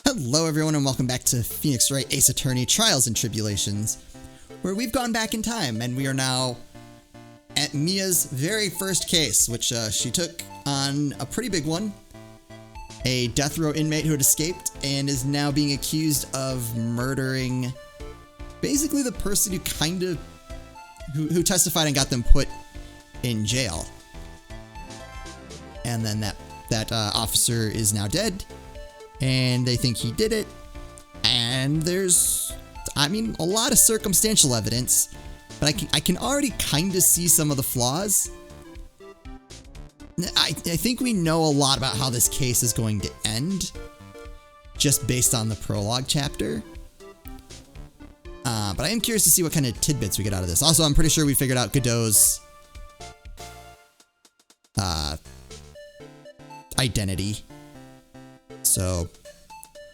Hello everyone and welcome back to Phoenix Wright Ace Attorney Trials and Tribulations, where we've gone back in time and we are now at Mia's very first case, which she took on a pretty big one. A death row inmate who had escaped and is now being accused of murdering basically the person who testified and got them put in jail. And then that officer is now dead. And they think he did it, and there's, I mean, a lot of circumstantial evidence, but I can already kind of see some of the flaws. I think we know a lot about how this case is going to end, just based on the prologue chapter. But I am curious to see what kind of tidbits we get out of this. Also, I'm pretty sure we figured out Godot's identity. So,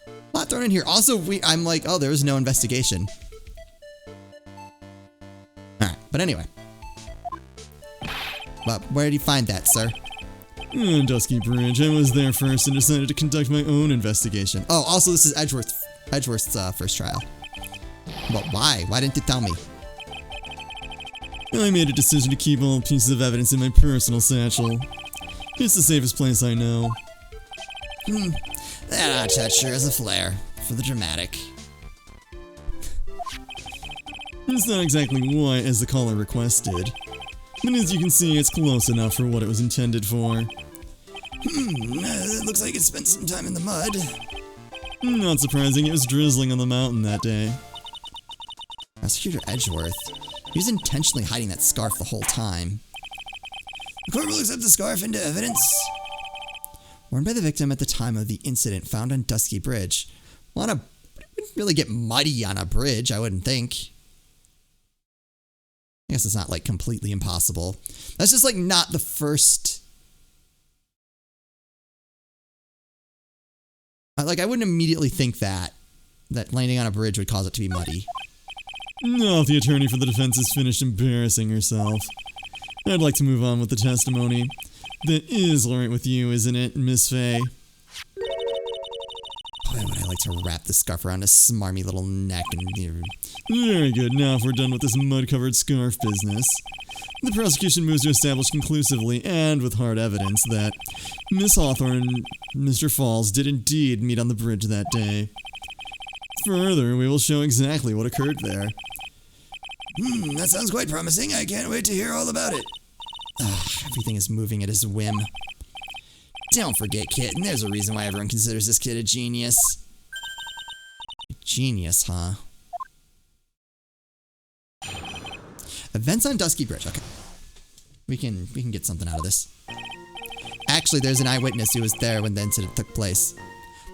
a lot thrown in here. Also, I'm like, oh, there was no investigation. Alright, but anyway. But where did you find that, sir? Dusky Bridge. I was there first and decided to conduct my own investigation. Oh, also this is Edgeworth's first trial. But why? Why didn't you tell me? I made a decision to keep all pieces of evidence in my personal satchel. It's the safest place I know. That sure is a flair for the dramatic. It's not exactly white as the caller requested, but as you can see, it's close enough for what it was intended for. It looks like it spent some time in the mud. Not surprising, it was drizzling on the mountain that day. Prosecutor Edgeworth. He was intentionally hiding that scarf the whole time. The court will accept the scarf into evidence. Worn by the victim at the time of the incident found on Dusky Bridge. Well, it wouldn't really get muddy on a bridge, I wouldn't think. I guess it's not, like, completely impossible. That's just, like, not the first... Like, I wouldn't immediately think that landing on a bridge would cause it to be muddy. Now the attorney for the defense has finished embarrassing herself. I'd like to move on with the testimony. That is alright with you, isn't it, Miss Faye? Boy, would I like to wrap the scarf around his smarmy little neck and... Very good. Now if we're done with this mud-covered scarf business. The prosecution moves to establish conclusively, and with hard evidence, that Miss Hawthorne and Mr. Falls did indeed meet on the bridge that day. Further, we will show exactly what occurred there. That sounds quite promising. I can't wait to hear all about it. Everything is moving at his whim. Don't forget, kitten, there's a reason why everyone considers this kid a genius. A genius, huh? Events on Dusky Bridge. Okay. We can get something out of this. Actually, there's an eyewitness who was there when the incident took place.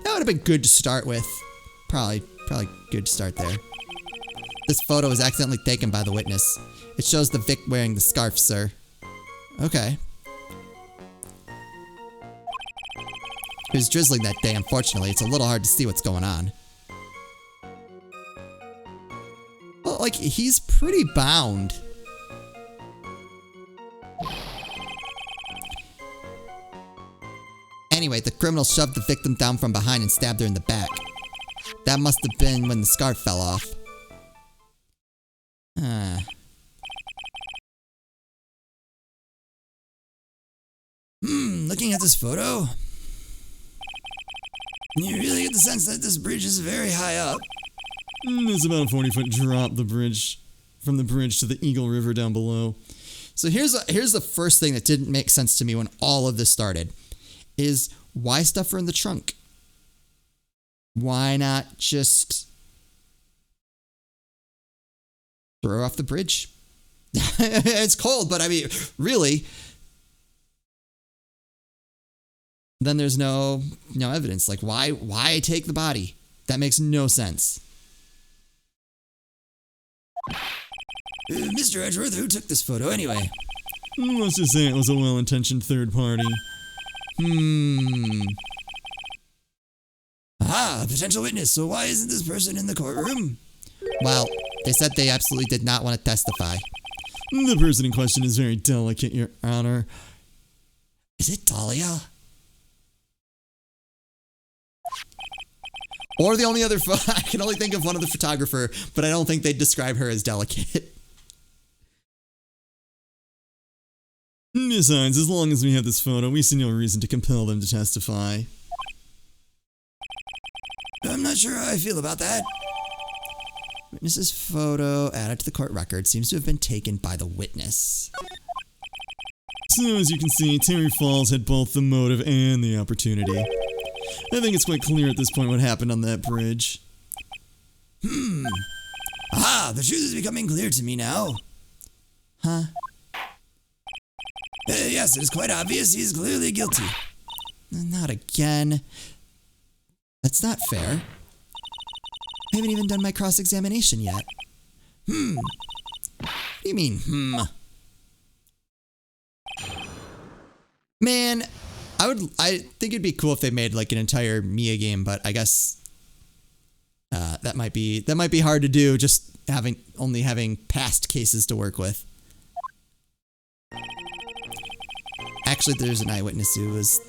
That would have been good to start with. Probably good to start there. This photo was accidentally taken by the witness. It shows the Vic wearing the scarf, sir. Okay. It was drizzling that day, unfortunately. It's a little hard to see what's going on. Well, like, he's pretty bound. Anyway, the criminal shoved the victim down from behind and stabbed her in the back. That must have been when the scarf fell off. Looking at this photo, you really get the sense that this bridge is very high up. It's about a 40-foot drop from the bridge to the Eagle River down below. So here's the first thing that didn't make sense to me when all of this started, is why stuff her in the trunk? Why not just throw her off the bridge? It's cold, but I mean, really. Then there's no evidence. Like, why take the body? That makes no sense. Mr. Edgeworth, who took this photo anyway? Let's just say it was a well-intentioned third party. A potential witness. So why isn't this person in the courtroom? Well, they said they absolutely did not want to testify. The person in question is very delicate, Your Honor. Is it Dahlia? Or the only other, I can only think of one other photographer, but I don't think they'd describe her as delicate. Besides, as long as we have this photo, we see no reason to compel them to testify. I'm not sure how I feel about that. Witness's photo added to the court record seems to have been taken by the witness. So as you can see, Terry Falls had both the motive and the opportunity. I think it's quite clear at this point what happened on that bridge. Ah, the truth is becoming clear to me now. Huh? Yes, it is quite obvious he is clearly guilty. Not again. That's not fair. I haven't even done my cross-examination yet. What do you mean, Man, I think it'd be cool if they made like an entire Mia game, but I guess that might be hard to do, just only having past cases to work with. Actually, there's an eyewitness who was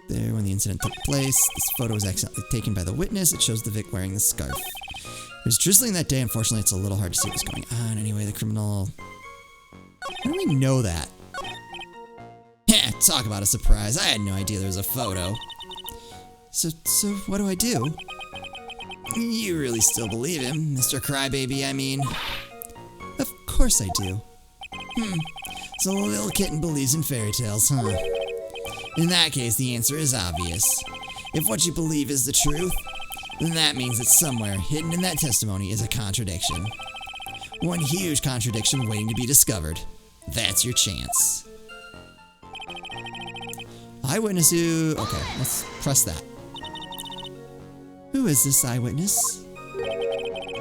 there when the incident took place. This photo was accidentally taken by the witness. It shows the Vic wearing the scarf. It was drizzling that day. Unfortunately, it's a little hard to see what's going on. Anyway, the criminal... How do we know that? Talk about a surprise. I had no idea there was a photo. So what do I do? You really still believe him, Mr. Crybaby, I mean. Of course I do. So a little kitten believes in fairy tales, huh? In that case, the answer is obvious. If what you believe is the truth, then that means that somewhere hidden in that testimony is a contradiction. One huge contradiction waiting to be discovered. That's your chance. Eyewitness who... Okay, let's press that. Who is this eyewitness?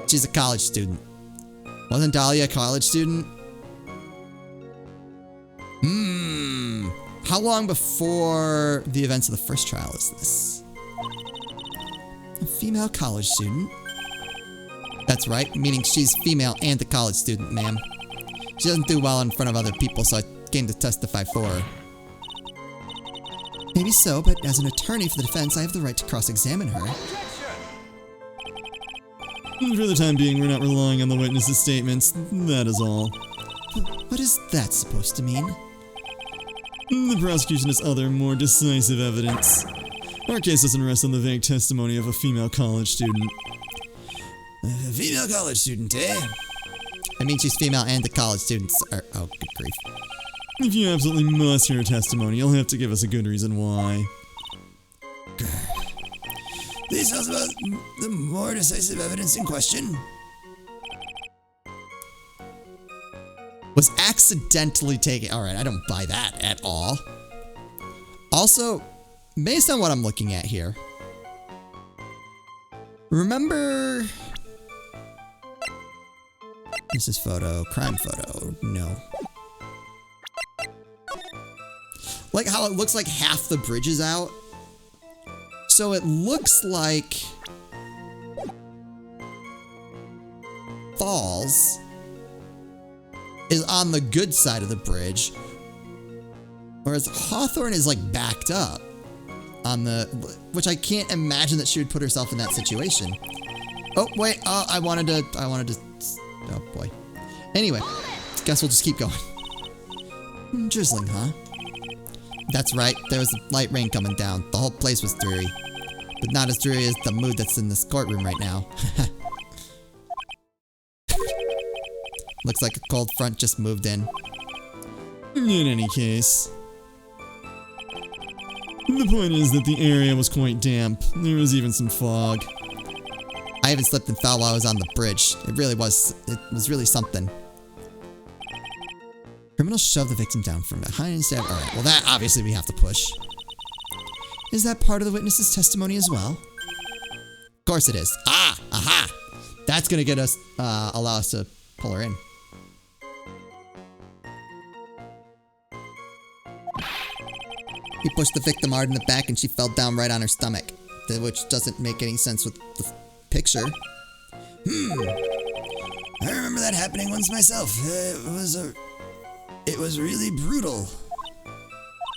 She's a college student. Wasn't Dahlia a college student? How long before the events of the first trial is this? A female college student? That's right, meaning she's female and a college student, ma'am. She doesn't do well in front of other people, so I came to testify for her. Maybe so, but as an attorney for the defense, I have the right to cross-examine her. For the time being, we're not relying on the witness's statements. That is all. What is that supposed to mean? The prosecution has other, more decisive evidence. Our case doesn't rest on the vague testimony of a female college student. A female college student, eh? I mean, she's female and the college students are... Oh, good grief. If you absolutely must hear a testimony, you'll have to give us a good reason why. Please tell us about the more decisive evidence in question. Was accidentally taken. Alright, I don't buy that at all. Also, based on what I'm looking at here, remember... This is photo, crime photo, no. Like how it looks like half the bridge is out. So it looks like Falls is on the good side of the bridge, whereas Hawthorne is like backed up on the, which I can't imagine that she would put herself in that situation. Oh wait, I wanted to, oh boy. Anyway, guess we'll just keep going. Drizzling, huh? That's right, there was a light rain coming down. The whole place was dreary. But not as dreary as the mood that's in this courtroom right now. Looks like a cold front just moved in. In any case, the point is that the area was quite damp. There was even some fog. I even slipped and fell while I was on the bridge. It was really something. Criminal shoved the victim down from behind and stabbed. Alright, well that obviously we have to push. Is that part of the witness's testimony as well? Of course it is. Ah! Aha! That's gonna get us, allow us to pull her in. He pushed the victim hard in the back and she fell down right on her stomach. Which doesn't make any sense with the picture. I remember that happening once myself. It was really brutal.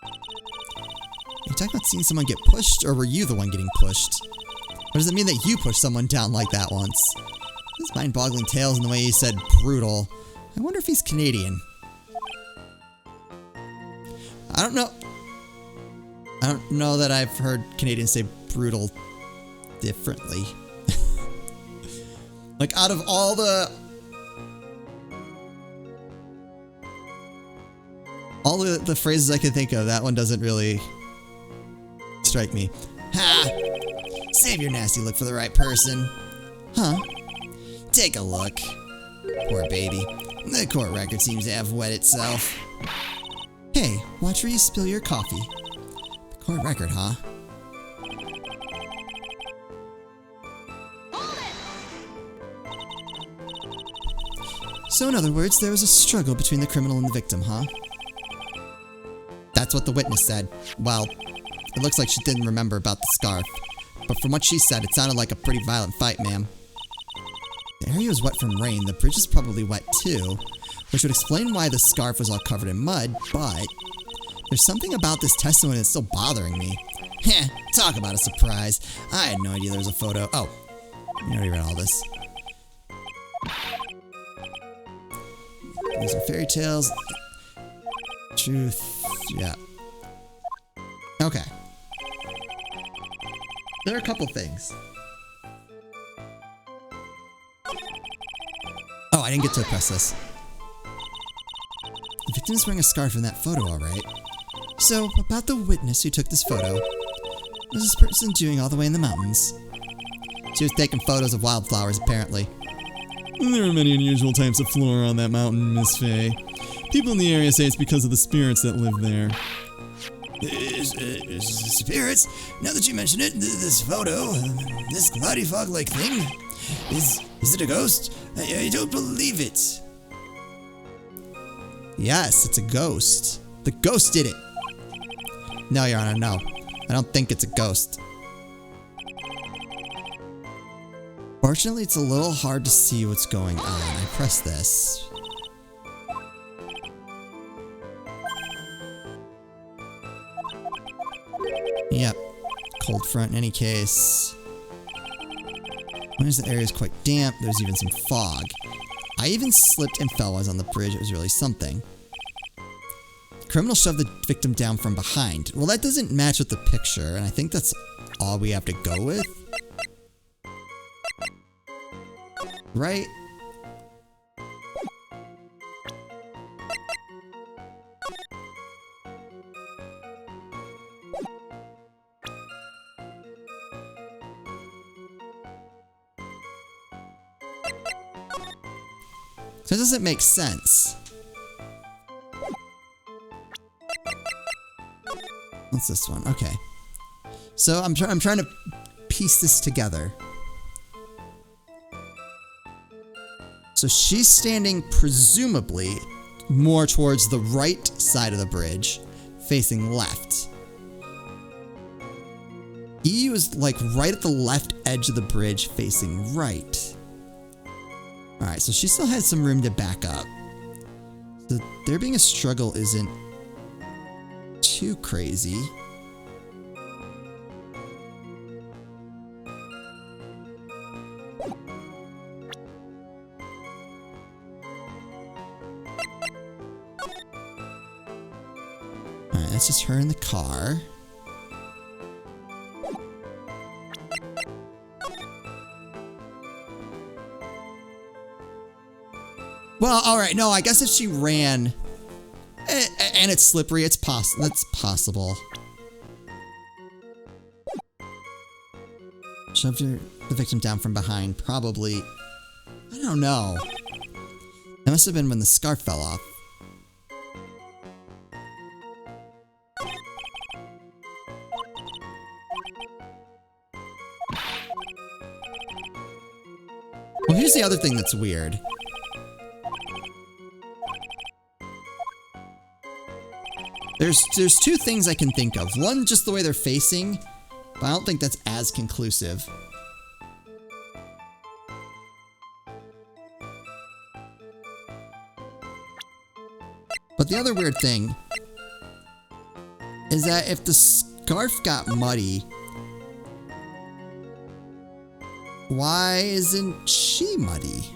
Are you talking about seeing someone get pushed, or were you the one getting pushed? Or does it mean that you pushed someone down like that once? His mind-boggling tales and the way he said brutal. I wonder if he's Canadian. I don't know. I don't know that I've heard Canadians say brutal differently. Like, out of all the phrases I can think of, that one doesn't really strike me. Ha! Save your nasty look for the right person. Huh? Take a look. Poor baby. The court record seems to have wet itself. Hey, watch where you spill your coffee. The court record, huh? So in other words, there was a struggle between the criminal and the victim, huh? That's what the witness said. Well, it looks like she didn't remember about the scarf. But from what she said, it sounded like a pretty violent fight, ma'am. The area was wet from rain. The bridge is probably wet too, which would explain why the scarf was all covered in mud, but there's something about this testimony that's still bothering me. Heh, talk about a surprise. I had no idea there was a photo. Oh, you already read all this. These are fairy tales. Truth. Yeah. Okay. There are a couple things. Oh, I didn't get to press this. The victim is wearing a scarf in that photo, alright. So, about the witness who took this photo. What was this person doing all the way in the mountains? She was taking photos of wildflowers, apparently. There are many unusual types of flora on that mountain, Miss Faye. People in the area say it's because of the spirits that live there. Spirits? Now that you mention it, this photo, this cloudy fog-like thing, is it a ghost? I don't believe it. Yes, it's a ghost. The ghost did it. No, Your Honor, no. I don't think it's a ghost. Fortunately, it's a little hard to see what's going on. I press this. Yep. Cold front in any case. Notice the area is quite damp. There's even some fog. I even slipped and fell while I was on the bridge. It was really something. The criminal shoved the victim down from behind. Well, that doesn't match with the picture, and I think that's all we have to go with. Right? So it doesn't make sense. What's this one? Okay. So I'm trying to piece this together. So she's standing presumably more towards the right side of the bridge, facing left. E was like right at the left edge of the bridge, facing right. Alright, so she still has some room to back up. So there being a struggle isn't too crazy. Alright, that's just her in the car. Well, alright, no, I guess if she ran, and it's slippery, that's possible. Shoved the victim down from behind, probably. I don't know. That must have been when the scarf fell off. Well, here's the other thing that's weird. There's two things I can think of. One, just the way they're facing, but I don't think that's as conclusive. But the other weird thing is that if the scarf got muddy, why isn't she muddy?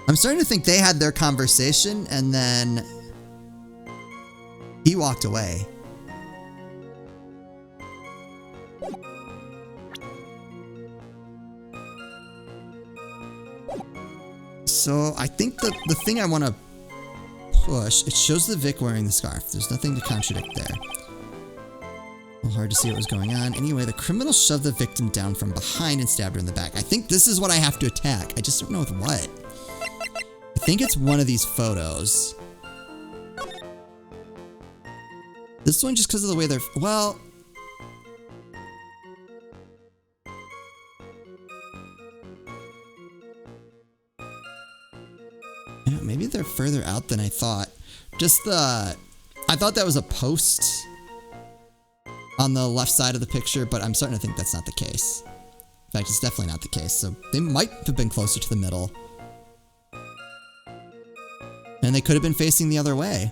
I'm starting to think they had their conversation and then he walked away. So I think the thing I want to push, it shows the Vic wearing the scarf. There's nothing to contradict there. A little hard to see what was going on. Anyway, the criminal shoved the victim down from behind and stabbed her in the back. I think this is what I have to attack. I just don't know with what. I think it's one of these photos. This one just because of the way they're... Well... Yeah, maybe they're further out than I thought. Just the... I thought that was a post on the left side of the picture, but I'm starting to think that's not the case. In fact, it's definitely not the case. So they might have been closer to the middle. And they could have been facing the other way.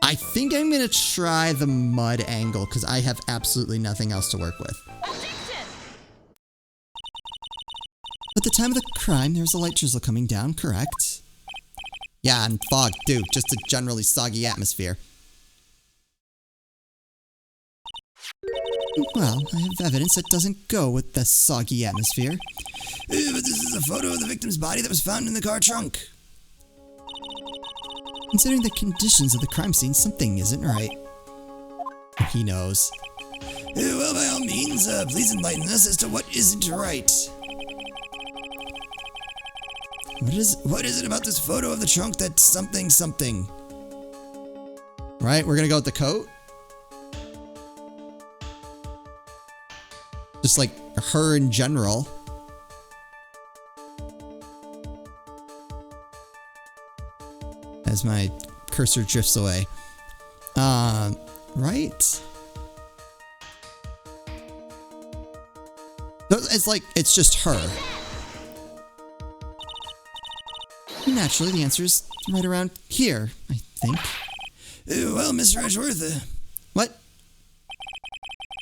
I think I'm going to try the mud angle because I have absolutely nothing else to work with. At the time of the crime, there was a light drizzle coming down, correct? Yeah, and fog, too. Just a generally soggy atmosphere. Well, I have evidence that doesn't go with the soggy atmosphere. But this is a photo of the victim's body that was found in the car trunk. Considering the conditions of the crime scene, something isn't right. He knows. Well, by all means, please enlighten us as to what isn't right. What is it about this photo of the trunk that's something? Right, we're gonna go with the coat? Just like her in general. As my cursor drifts away. Right? It's like, it's just her. Naturally, the answer is right around here, I think. Well, Mr. Edgeworth, what?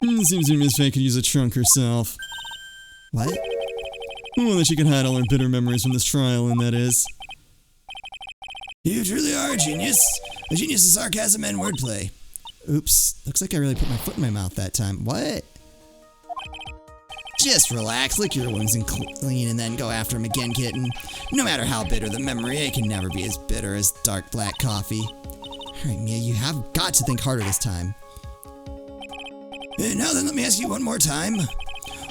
Seems to me Miss Faye could use a trunk herself. What? Well, that she could hide all her bitter memories from this trial, and that is... You truly are a genius. A genius of sarcasm and wordplay. Oops. Looks like I really put my foot in my mouth that time. What? Just relax, lick your wounds and clean, and then go after him again, kitten. No matter how bitter the memory, it can never be as bitter as dark black coffee. Alright, Mia, you have got to think harder this time. Now then, let me ask you one more time.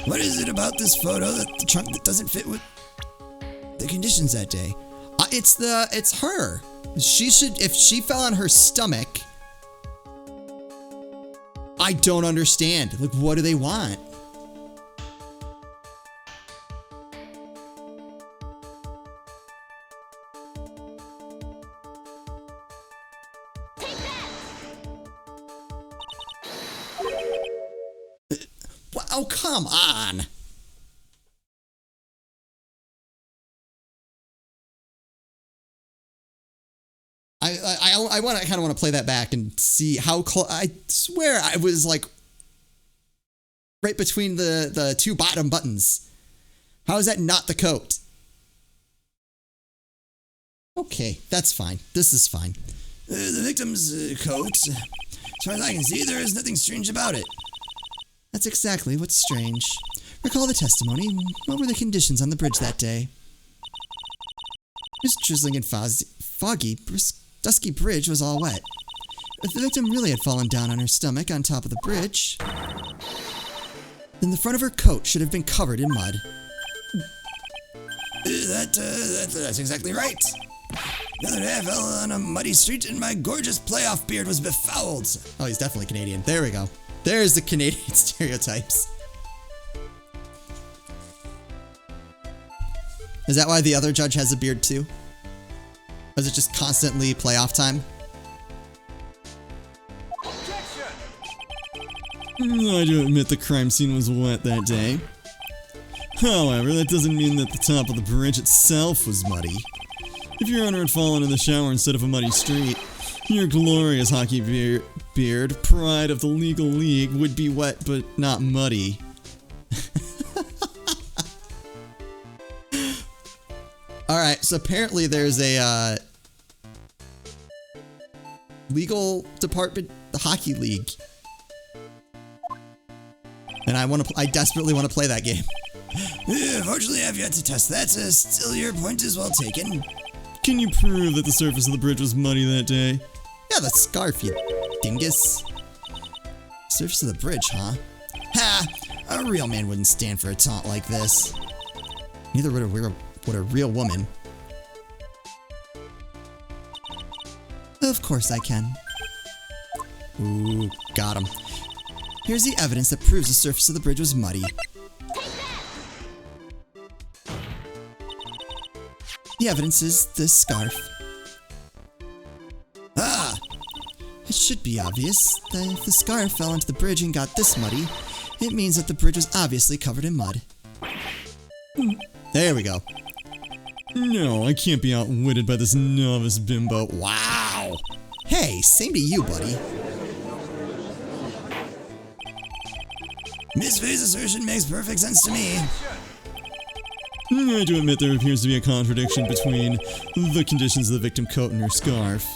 What is it about this photo that the trunk that doesn't fit with the conditions that day? It's her. She should, if she fell on her stomach. I don't understand. Like, what do they want? Oh, come on. I kind of want to play that back and see how close. I swear I was like right between the two bottom buttons. How is that not the coat? Okay, that's fine. This is fine. The victim's coat. As far as I can see, there is nothing strange about it. That's exactly what's strange. Recall the testimony. What were the conditions on the bridge that day? It was drizzling and foggy. Dusky bridge was all wet. If the victim really had fallen down on her stomach on top of the bridge, then the front of her coat should have been covered in mud. That's exactly right. The other day I fell on a muddy street and my gorgeous playoff beard was befouled. Oh, he's definitely Canadian. There we go. There's the Canadian stereotypes. Is that why the other judge has a beard too? Or is it just constantly playoff time? I do admit the crime scene was wet that day. However, that doesn't mean that the top of the bridge itself was muddy. If your honor had fallen in the shower instead of a muddy street, your glorious hockey beard, pride of the legal league, would be wet but not muddy. Alright, so apparently there's a legal department, the hockey league. And I desperately want to play that game. Fortunately, I've yet to test that, so still your point is well taken. Can you prove that the surface of the bridge was muddy that day? Yeah, the scarf, you dingus. Surface of the bridge, huh? Ha! A real man wouldn't stand for a taunt like this. Neither would a real woman. Of course I can. Ooh, got him. Here's the evidence that proves the surface of the bridge was muddy. The evidence is this scarf. Ah! It should be obvious that if the scarf fell onto the bridge and got this muddy, it means that the bridge was obviously covered in mud. There we go. No, I can't be outwitted by this novice bimbo. Wow! Hey, same to you, buddy. Miss Faye's assertion makes perfect sense to me. I do admit there appears to be a contradiction between the conditions of the victim coat and her scarf.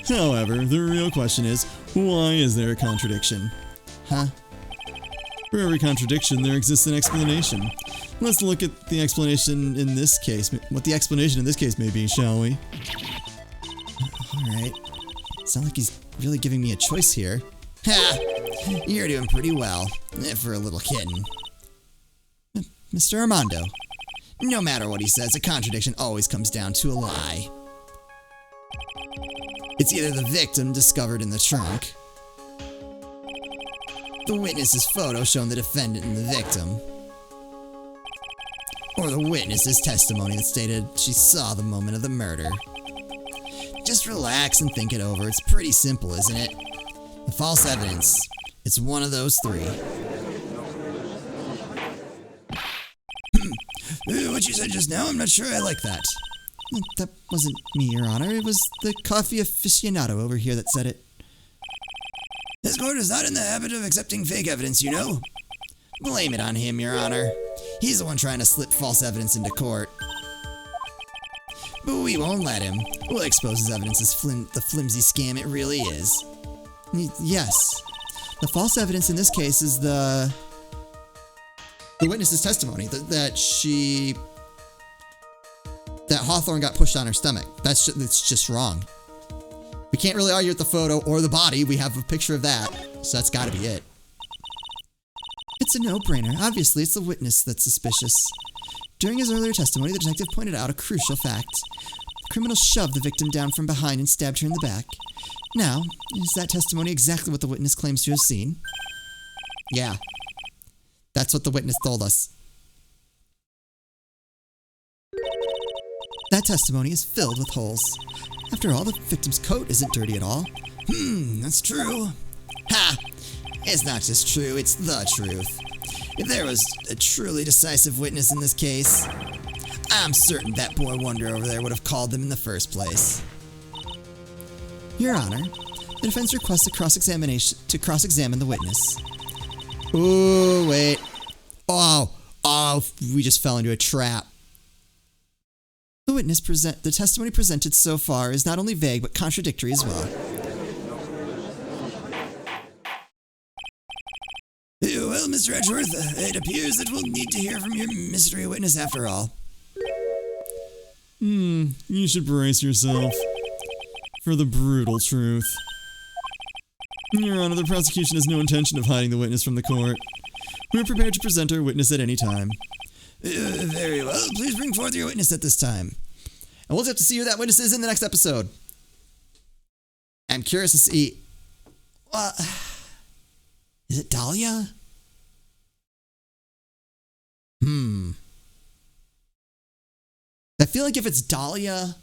However, the real question is, why is there a contradiction? Huh? For every contradiction, there exists an explanation. Let's look at the explanation in this case, what the explanation in this case may be, shall we? Alright. Sounds like he's really giving me a choice here. Ha! You're doing pretty well, for a little kitten. Mr. Armando. No matter what he says, a contradiction always comes down to a lie. It's either the victim discovered in the trunk, the witness's photo showing the defendant and the victim, or the witness's testimony that stated she saw the moment of the murder. Just relax and think it over. It's pretty simple, isn't it? The false evidence. It's one of those three. What you said just now, I'm not sure I like that. That wasn't me, Your Honor. It was the coffee aficionado over here that said it. This court is not in the habit of accepting fake evidence, you know. Blame it on him, Your Honor. He's the one trying to slip false evidence into court. But we won't let him. We'll expose his evidence as the flimsy scam it really is. Yes. The false evidence in this case is the witness's testimony that Hawthorne got pushed on her stomach. That's just wrong. We can't really argue with the photo or the body. We have a picture of that, so that's got to be it. It's a no-brainer. Obviously, it's the witness that's suspicious. During his earlier testimony, the detective pointed out a crucial fact. The criminal shoved the victim down from behind and stabbed her in the back. Now, is that testimony exactly what the witness claims to have seen? Yeah. That's what the witness told us. That testimony is filled with holes. After all, the victim's coat isn't dirty at all. That's true. Ha! It's not just true, it's the truth. If there was a truly decisive witness in this case, I'm certain that boy wonder over there would have called them in the first place. Your Honor, the defense requests a cross-examine the witness. Ooh, wait. Oh, we just fell into a trap. The testimony presented so far is not only vague but contradictory as well. Well, Mr. Edgeworth, it appears that we'll need to hear from your mystery witness after all. You should brace yourself for the brutal truth. Your Honor, the prosecution has no intention of hiding the witness from the court. We are prepared to present our witness at any time. Very well. Please bring forth your witness at this time. And we'll have to see who that witness is in the next episode. I'm curious to see... is it Dahlia? I feel like if it's Dahlia...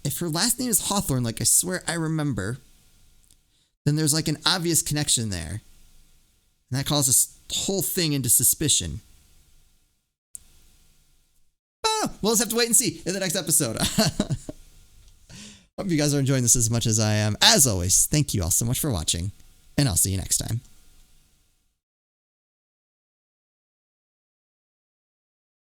If her last name is Hawthorne, like I swear I remember, then there's like an obvious connection there. And that calls this whole thing into suspicion. Oh, We'll just have to wait and see in the next episode. Hope you guys are enjoying this as much as I am. As always, thank you all so much for watching, and I'll see you next time.